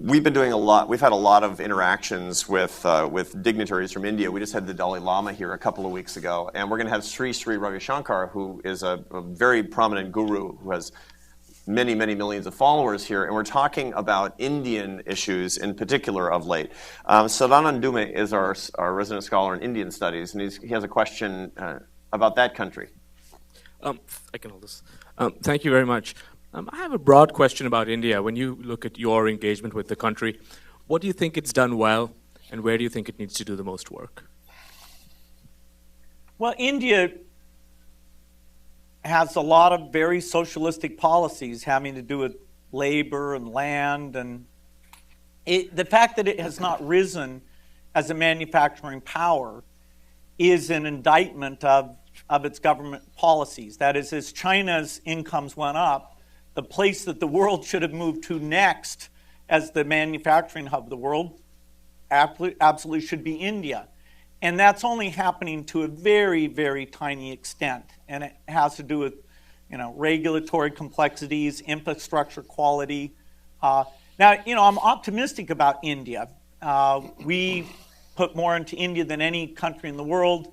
we've been doing a lot. We've had a lot of interactions with dignitaries from India. We just had the Dalai Lama here a couple of weeks ago, and we're going to have Sri Ravi Shankar, who is a very prominent guru who has many, many millions of followers here, and we're talking about Indian issues in particular of late. Sadanand Dume is our resident scholar in Indian studies, and he has a question about that country. I can hold this. Thank you very much. I have a broad question about India. When you look at your engagement with the country, what do you think it's done well, and where do you think it needs to do the most work? Well, India has a lot of very socialistic policies having to do with labor and land, and the fact that it has not risen as a manufacturing power is an indictment of its government policies. That is, as China's incomes went up, the place that the world should have moved to next as the manufacturing hub of the world absolutely should be India. And that's only happening to a very, very tiny extent. And it has to do with, regulatory complexities, infrastructure quality. Now, I'm optimistic about India. We put more into India than any country in the world.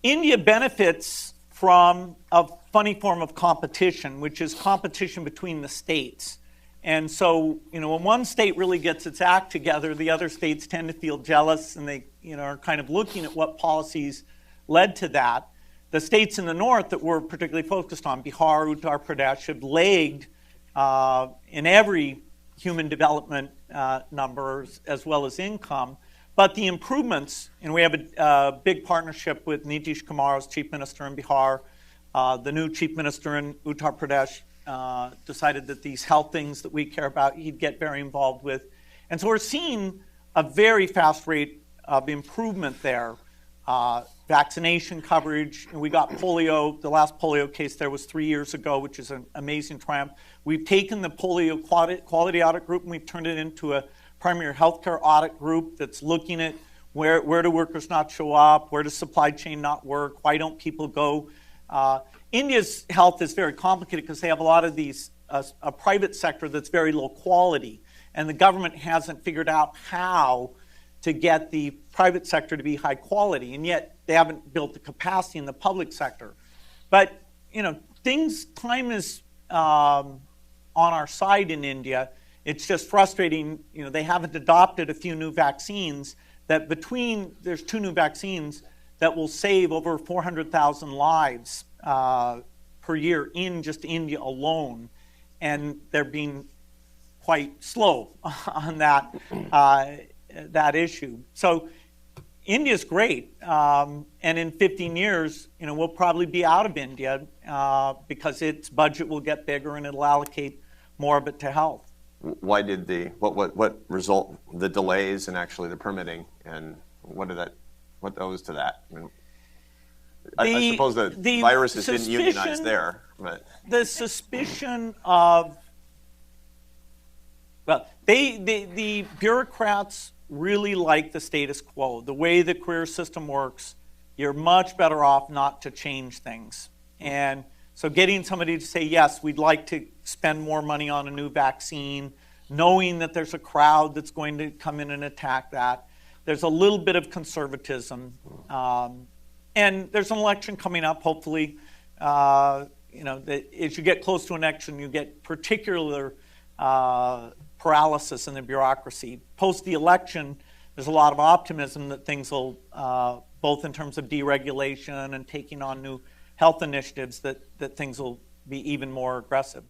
India benefits from a funny form of competition, which is competition between the states. And so, when one state really gets its act together, the other states tend to feel jealous, and they, are kind of looking at what policies led to that. The states in the north that we're particularly focused on, Bihar, Uttar Pradesh, have lagged in every human development numbers as well as income. But the improvements, and we have a big partnership with Nitish Kumar as Chief Minister in Bihar. The new Chief Minister in Uttar Pradesh decided that these health things that we care about, he'd get very involved with. And so we're seeing a very fast rate of improvement there. Vaccination coverage, and we got polio. The last polio case there was 3 years ago, which is an amazing triumph. We've taken the polio quality audit group and we've turned it into a primary healthcare audit group that's looking at where do workers not show up, where does supply chain not work, why don't people go. India's health is very complicated because they have a lot of these, a private sector that's very low quality, and the government hasn't figured out how to get the private sector to be high quality, and yet they haven't built the capacity in the public sector. But, time is on our side in India. It's just frustrating, they haven't adopted a few new vaccines that there's 2 new vaccines that will save over 400,000 lives per year in just India alone. And they're being quite slow on that issue. So India's great. And in 15 years, we'll probably be out of India because its budget will get bigger and it'll allocate more of it to health. Why did what result the delays in actually the permitting, and what owes to that? I suppose the viruses didn't unionize there, but the suspicion of the bureaucrats really like the status quo. The way the career system works, you're much better off not to change things. And so getting somebody to say, yes, we'd like to spend more money on a new vaccine, knowing that there's a crowd that's going to come in and attack that. There's a little bit of conservatism. And there's an election coming up, hopefully. That as you get close to an election, you get particular paralysis in the bureaucracy. Post the election, there's a lot of optimism that things will, both in terms of deregulation and taking on new health initiatives, that things will be even more aggressive.